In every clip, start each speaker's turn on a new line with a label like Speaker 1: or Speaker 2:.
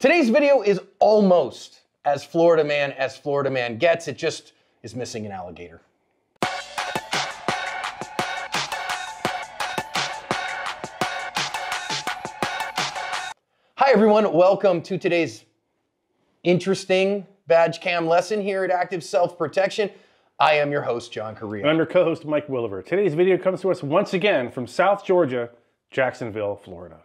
Speaker 1: Today's video is almost as Florida man gets. It just is missing an alligator. Hi everyone, welcome to today's interesting badge cam lesson here at Active Self-Protection. I am your host, John Correa.
Speaker 2: And I'm your co-host, Mike Williver. Today's video comes to us once again from South Georgia, Jacksonville, Florida.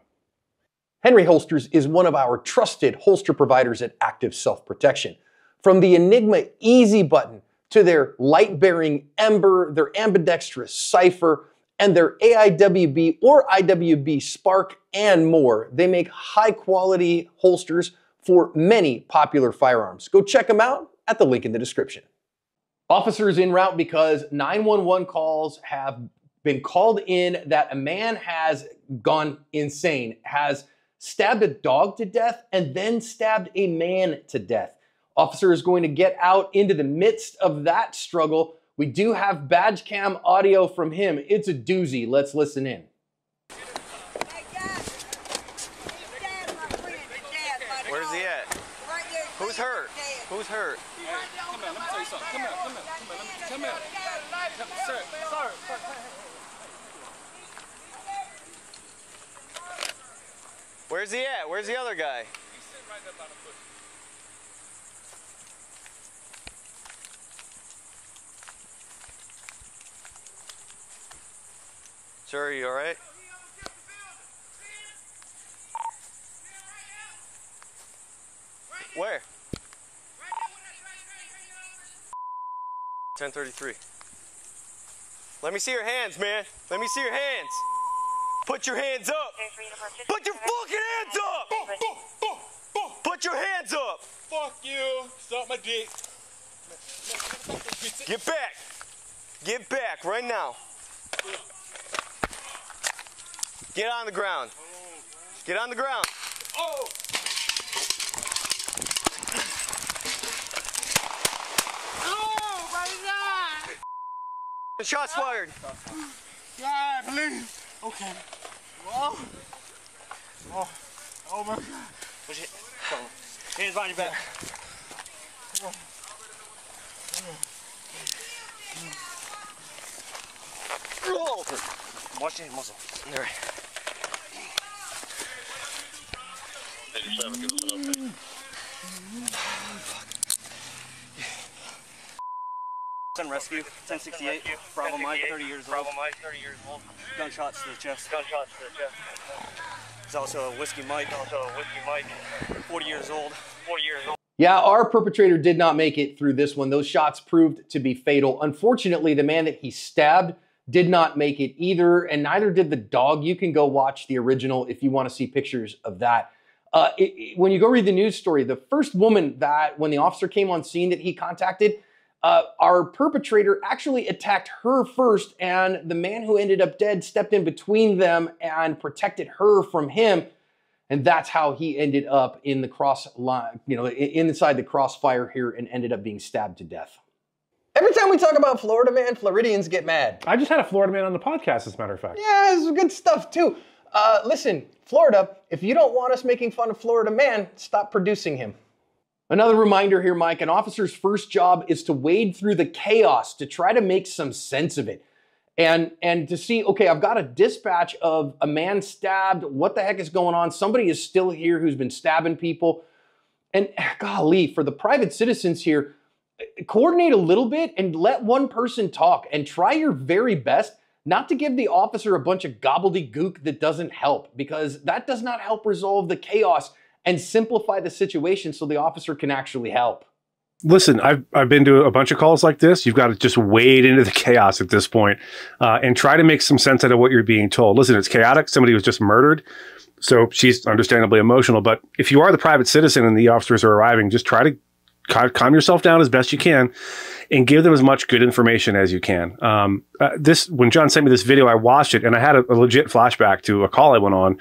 Speaker 1: Henry Holsters is one of our trusted holster providers at Active Self-Protection. From the Enigma Easy button to their light-bearing Ember, their ambidextrous Cypher, and their AIWB or IWB Spark and more, they make high-quality holsters for many popular firearms. Go check them out at the link in the description. Officers en route because 911 calls have been called in that a man has gone insane, has stabbed a dog to death, and then stabbed a man to death. Officer is going to get out into the midst of that struggle. We do have badge cam audio from him. It's a doozy. Let's listen in.
Speaker 3: Where's he at?
Speaker 4: Right there.
Speaker 3: Who's hurt? Who's hurt?
Speaker 4: Come
Speaker 5: on, let me tell you something. Come here. Come here. Sir.
Speaker 3: Where's he at? Where's the other guy?
Speaker 5: He's sitting right there by the bush.
Speaker 3: Sir, are you all right? Where? 1033. Let me see your hands, man. Let me see your hands. Put your hands up. Put your fucking hands up. Put your hands up.
Speaker 5: Fuck you. Suck my dick.
Speaker 3: Get back. Get back right now. Get on the ground. Get on the ground.
Speaker 5: Oh. Oh my God.
Speaker 3: Shots fired.
Speaker 5: God, please. Okay. Oh. Oh my God.
Speaker 6: Push it. Go. Hands behind your back. Watch your muzzle.
Speaker 3: All right.
Speaker 6: 87, give us an update. Send rescue, 1068, Bravo Mike, 30 years old.
Speaker 3: Bravo Mike, 30 years old.
Speaker 6: Gunshots to the chest.
Speaker 3: Gunshots to the chest.
Speaker 6: He's also a Whiskey Mike. 40 years old.
Speaker 3: 40 years old.
Speaker 1: Yeah, our perpetrator did not make it through this one. Those shots proved to be fatal. Unfortunately, the man that he stabbed did not make it either, and neither did the dog. You can go watch the original if you want to see pictures of that. When you go read the news story, the first woman that, when the officer came on scene that he contacted, our perpetrator actually attacked her first, and the man who ended up dead stepped in between them and protected her from him. And that's how he ended up in the cross line, inside the crossfire here, and ended up being stabbed to death. Every time we talk about Florida man, Floridians get mad.
Speaker 2: I just had a Florida man on the podcast, as a matter of fact.
Speaker 1: Yeah, it's good stuff too. Listen, Florida, if you don't want us making fun of Florida man, stop producing him. Another reminder here, Mike, an officer's first job is to wade through the chaos to try to make some sense of it. And to see, okay, I've got a dispatch of a man stabbed. What the heck is going on? Somebody is still here who's been stabbing people. And golly, for the private citizens here, coordinate a little bit and let one person talk and try your very best not to give the officer a bunch of gobbledygook that doesn't help, because that does not help resolve the chaos and simplify the situation so the officer can actually help.
Speaker 2: Listen, I've been to a bunch of calls like this. You've got to just wade into the chaos at this point, and try to make some sense out of what you're being told. Listen, it's chaotic. Somebody was just murdered, so she's understandably emotional. But if you are the private citizen and the officers are arriving, just try to calm yourself down as best you can and give them as much good information as you can. When John sent me this video, I watched it and I had a legit flashback to a call I went on,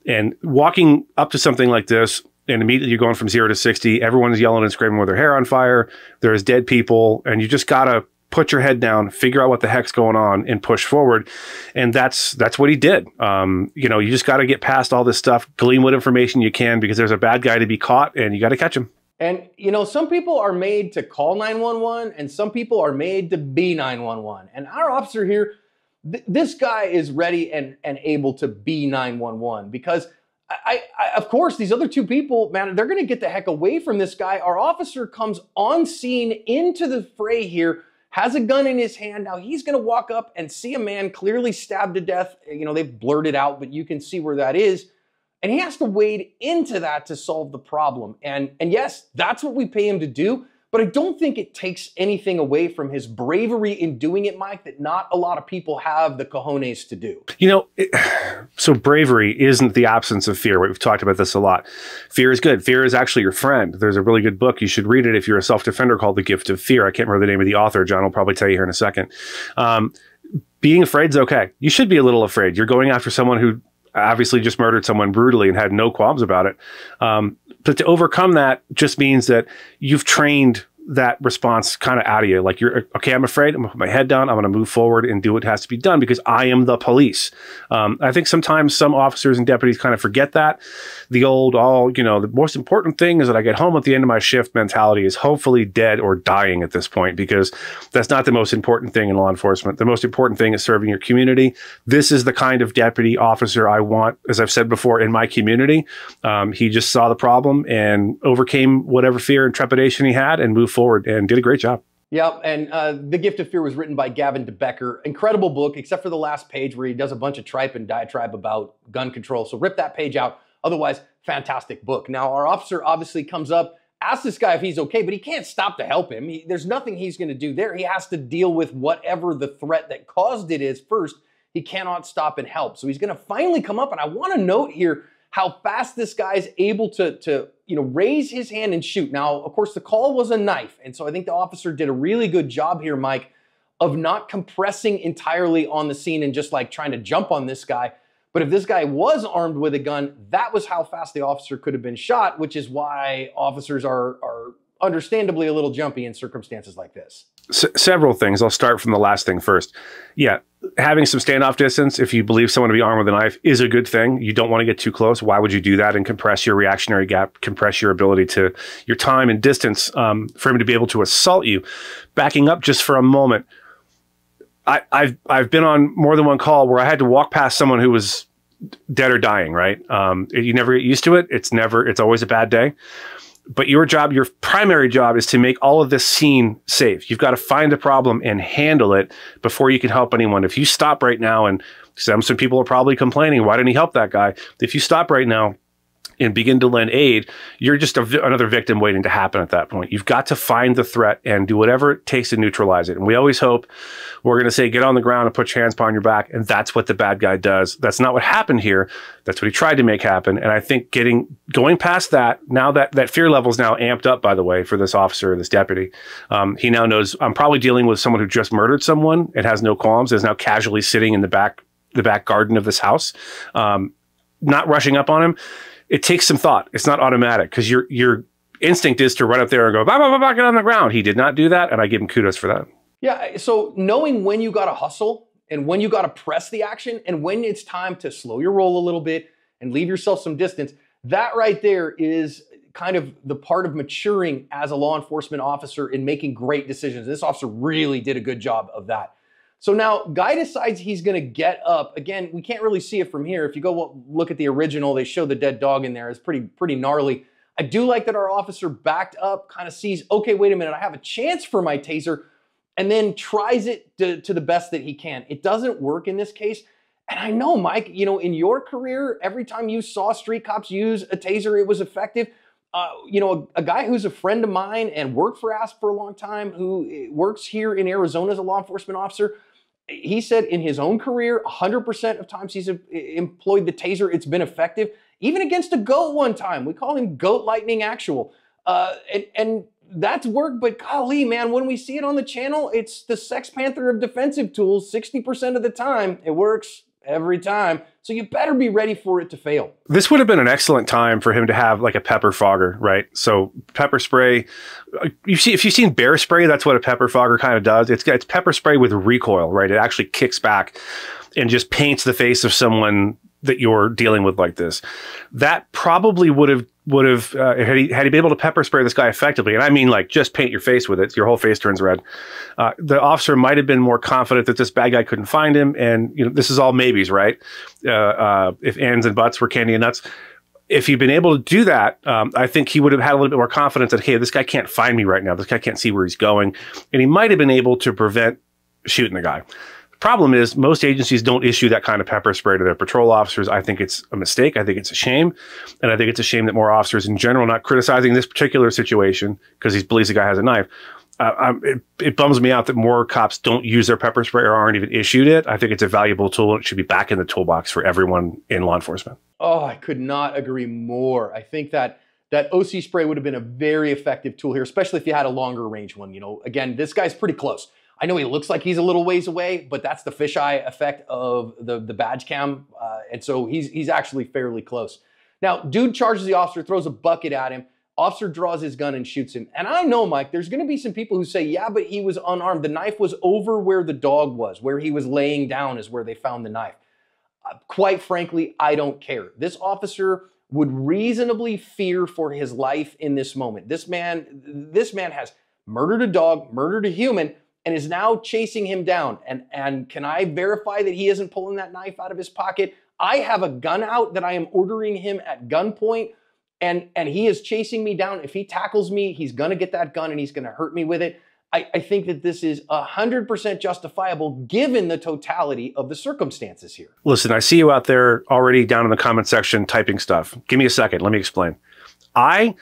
Speaker 2: and walking up to something like this, and immediately you're going from 0 to 60. Everyone's yelling and screaming with their hair on fire. There's dead people, and you just gotta put your head down, figure out what the heck's going on, and push forward. And that's what he did. You know, you just got to get past all this stuff, glean what information you can, because there's a bad guy to be caught, and you got to catch him.
Speaker 1: And, you know, some people are made to call 911 and some people are made to be 911. And our officer here, this guy is ready and able to be 911 because of course, these other two people, man, they're going to get the heck away from this guy. Our officer comes on scene into the fray here, has a gun in his hand. Now he's going to walk up and see a man clearly stabbed to death. You know, they've blurred it out, but you can see where that is. And he has to wade into that to solve the problem. And yes, that's what we pay him to do. But I don't think it takes anything away from his bravery in doing it, Mike, that not a lot of people have the cojones to do.
Speaker 2: You know, so bravery isn't the absence of fear. We've talked about this a lot. Fear is good. Fear is actually your friend. There's a really good book. You should read it if you're a self-defender called The Gift of Fear. I can't remember the name of the author. John will probably tell you here in a second. Being afraid is okay. You should be a little afraid. You're going after someone who obviously just murdered someone brutally and had no qualms about it. But to overcome that just means that you've trained that response kind of out of you. Like, you're okay, I'm afraid, I'm gonna put my head down, I'm gonna move forward and do what has to be done because I am the police. I think sometimes some officers and deputies kind of forget that. The old, you know, the most important thing is that I get home at the end of my shift mentality is hopefully dead or dying at this point, because that's not the most important thing in law enforcement. The most important thing is serving your community. This is the kind of deputy officer I want, as I've said before, in my community. He just saw the problem and overcame whatever fear and trepidation he had and moved forward and did a great job.
Speaker 1: Yeah, and The Gift of Fear was written by Gavin DeBecker. Incredible book, except for the last page where he does a bunch of tripe and diatribe about gun control. So rip that page out. Otherwise, fantastic book. Now, our officer obviously comes up, asks this guy if he's okay, but he can't stop to help him. There's nothing he's going to do there. He has to deal with whatever the threat that caused it is first. He cannot stop and help. So he's going to finally come up, and I want to note here how fast this guy is able to raise his hand and shoot. Now, of course, the call was a knife, and so I think the officer did a really good job here, Mike, of not compressing entirely on the scene and just like trying to jump on this guy. But if this guy was armed with a gun, that was how fast the officer could have been shot, which is why officers are understandably a little jumpy in circumstances like this.
Speaker 2: Several things. I'll start from the last thing first. Yeah, having some standoff distance, if you believe someone to be armed with a knife, is a good thing. You don't want to get too close. Why would you do that and compress your reactionary gap, compress your ability to, your time and distance for him to be able to assault you? Backing up just for a moment, I've been on more than one call where I had to walk past someone who was dead or dying, right? You never get used to it. It's always a bad day. But your job, your primary job, is to make all of this scene safe. You've got to find the problem and handle it before you can help anyone. If you stop right now, and some people are probably complaining, why didn't he help that guy? If you stop right now and begin to lend aid, you're just another victim waiting to happen at that point. You've got to find the threat and do whatever it takes to neutralize it. And we always hope we're going to say, get on the ground and put your hands behind your back. And that's what the bad guy does. That's not what happened here. That's what he tried to make happen. And I think going past that, now that fear level is now amped up, by the way, for this officer, this deputy, he now knows I'm probably dealing with someone who just murdered someone and has no qualms, is now casually sitting in the back garden of this house, not rushing up on him. It takes some thought. It's not automatic, because your instinct is to run up there and go, bah, bah, bah, bah, get on the ground. He did not do that, and I give him kudos for that.
Speaker 1: Yeah, so knowing when you got to hustle and when you got to press the action and when it's time to slow your roll a little bit and leave yourself some distance, that right there is kind of the part of maturing as a law enforcement officer in making great decisions. This officer really did a good job of that. So now, guy decides he's going to get up. Again, we can't really see it from here. If you go look at the original, they show the dead dog in there. It's pretty gnarly. I do like that our officer backed up, kind of sees, okay, wait a minute, I have a chance for my taser, and then tries it to the best that he can. It doesn't work in this case. And I know, Mike, in your career, every time you saw street cops use a taser, it was effective. A guy who's a friend of mine and worked for ASP for a long time, who works here in Arizona as a law enforcement officer, he said in his own career, 100% of times he's employed the taser, it's been effective. Even against a goat one time. We call him Goat Lightning Actual. And that's worked, but golly, man, when we see it on the channel, it's the Sex Panther of defensive tools. 60% of the time, it works. every time. So you better be ready for it to fail.
Speaker 2: This would have been an excellent time for him to have like a pepper fogger, right? So pepper spray, if you've seen bear spray, that's what a pepper fogger kind of does. It's pepper spray with recoil, right? It actually kicks back and just paints the face of someone that you're dealing with like this. That probably would have had he been able to pepper spray this guy effectively, and I mean like just paint your face with it, your whole face turns red. The officer might have been more confident that this bad guy couldn't find him, and this is all maybes, right? If ands and buts were candy and nuts. If he'd been able to do that, I think he would have had a little bit more confidence that, hey, this guy can't find me right now. This guy can't see where he's going, and he might have been able to prevent shooting the guy. Problem is, most agencies don't issue that kind of pepper spray to their patrol officers. I think it's a mistake. I think it's a shame. And I think it's a shame that more officers in general, not criticizing this particular situation because he believes the guy has a knife. It bums me out that more cops don't use their pepper spray or aren't even issued it. I think it's a valuable tool. And it should be back in the toolbox for everyone in law enforcement.
Speaker 1: Oh, I could not agree more. I think that OC spray would have been a very effective tool here, especially if you had a longer range one. Again, this guy's pretty close. I know he looks like he's a little ways away, but that's the fisheye effect of the badge cam. And so he's actually fairly close. Now, dude charges the officer, throws a bucket at him. Officer draws his gun and shoots him. And I know, Mike, there's going to be some people who say, yeah, but he was unarmed. The knife was over where the dog was, where he was laying down is where they found the knife. Quite frankly, I don't care. This officer would reasonably fear for his life in this moment. This man has murdered a dog, murdered a human, and is now chasing him down. And can I verify that he isn't pulling that knife out of his pocket? I have a gun out that I am ordering him at gunpoint, and he is chasing me down. If he tackles me, he's gonna get that gun and he's gonna hurt me with it. I think that this is 100% justifiable given the totality of the circumstances here.
Speaker 2: Listen, I see you out there already down in the comment section typing stuff. Give me a second, let me explain. I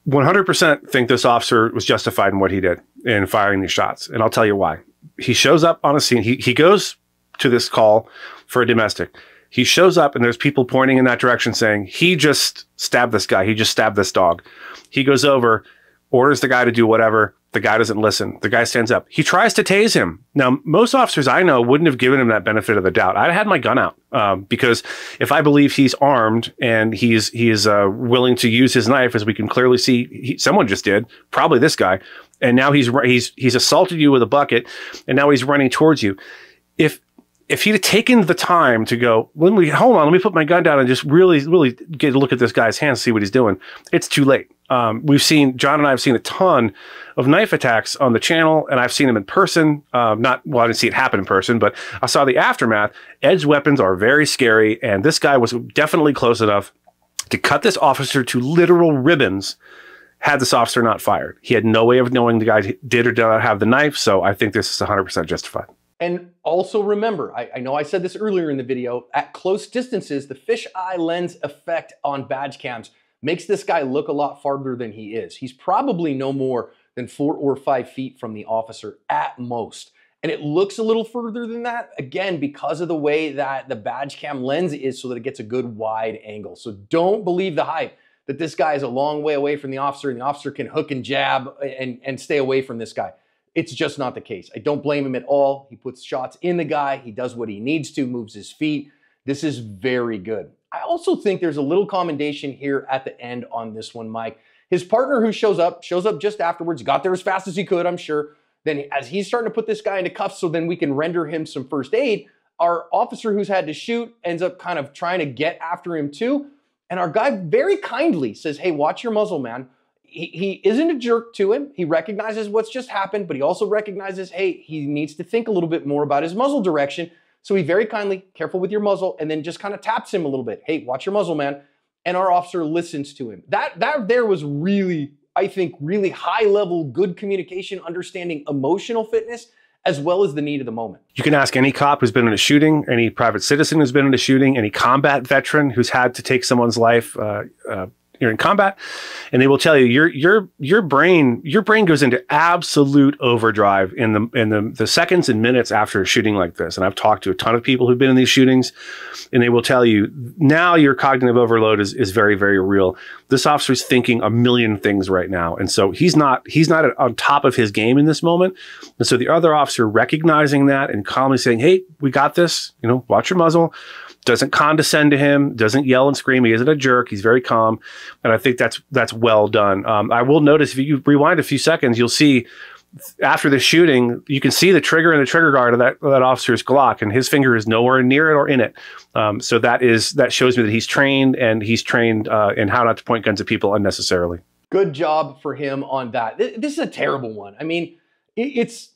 Speaker 2: 100% think this officer was justified in what he did in firing these shots. And I'll tell you why. He shows up on a scene. He goes to this call for a domestic. He shows up and there's people pointing in that direction saying, he just stabbed this guy. He just stabbed this dog. He goes over, orders the guy to do whatever. The guy doesn't listen. The guy stands up. He tries to tase him. Now, most officers I know wouldn't have given him that benefit of the doubt. I had my gun out because if I believe he's armed and he's willing to use his knife, as we can clearly see, someone just did, probably this guy, and now he's assaulted you with a bucket, and now he's running towards you. If he'd have taken the time to go, hold on, let me put my gun down and just really get a look at this guy's hands, see what he's doing, it's too late. John and I have seen a ton of knife attacks on the channel, and I've seen them in person. I didn't see it happen in person, but I saw the aftermath. Edged weapons are very scary, and this guy was definitely close enough to cut this officer to literal ribbons had this officer not fired. He had no way of knowing the guy did or did not have the knife, so I think this is 100% justified.
Speaker 1: And also remember, I know I said this earlier in the video, at close distances, the fisheye lens effect on badge cams makes this guy look a lot farther than he is. He's probably no more than 4 or 5 feet from the officer at most. And it looks a little further than that, again, because of the way that the badge cam lens is so that it gets a good wide angle. So don't believe the hype that this guy is a long way away from the officer and the officer can hook and jab and stay away from this guy. It's just not the case. I don't blame him at all. He puts shots in the guy. He does what he needs to, moves his feet. This is very good. I also think there's a little commendation here at the end on this one, Mike. His partner who shows up just afterwards, got there as fast as he could, I'm sure. Then as he's starting to put this guy into cuffs so then we can render him some first aid, our officer who's had to shoot ends up kind of trying to get after him too. And our guy very kindly says, hey, watch your muzzle, man. He isn't a jerk to him. He recognizes what's just happened, but he also recognizes, hey, he needs to think a little bit more about his muzzle direction. So he very kindly, careful with your muzzle, and then just kind of taps him a little bit. Hey, watch your muzzle, man. And our officer listens to him. That there was really, I think, really high level, good communication, understanding emotional fitness, as well as the need of the moment.
Speaker 2: You can ask any cop who's been in a shooting, any private citizen who's been in a shooting, any combat veteran who's had to take someone's life, you're in combat, and they will tell you your brain goes into absolute overdrive in the seconds and minutes after a shooting like this. And I've talked to a ton of people who've been in these shootings, and they will tell you now your cognitive overload is very, very real. This officer is thinking a million things right now, and so he's not on top of his game in this moment. And so the other officer recognizing that and calmly saying, "Hey, we got this. You know, watch your muzzle." Doesn't condescend to him, doesn't yell and scream. He isn't a jerk. He's very calm. And I think that's well done. I will notice if you rewind a few seconds, you'll see after the shooting, you can see the trigger and the trigger guard of that officer's Glock, and his finger is nowhere near it or in it. So that shows me that he's trained, and he's trained in how not to point guns at people unnecessarily.
Speaker 1: Good job for him on that. This is a terrible one. I mean, it's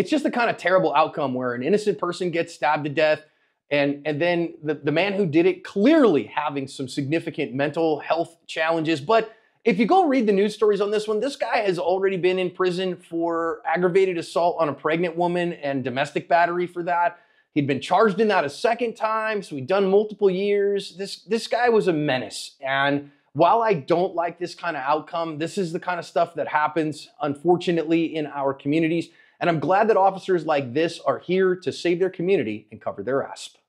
Speaker 1: just the kind of terrible outcome where an innocent person gets stabbed to death. And then the man who did it clearly having some significant mental health challenges. But if you go read the news stories on this one, this guy has already been in prison for aggravated assault on a pregnant woman and domestic battery for that. He'd been charged in that a second time, so he'd done multiple years. This guy was a menace. And while I don't like this kind of outcome, this is the kind of stuff that happens, unfortunately, in our communities. And I'm glad that officers like this are here to save their community and cover their ass.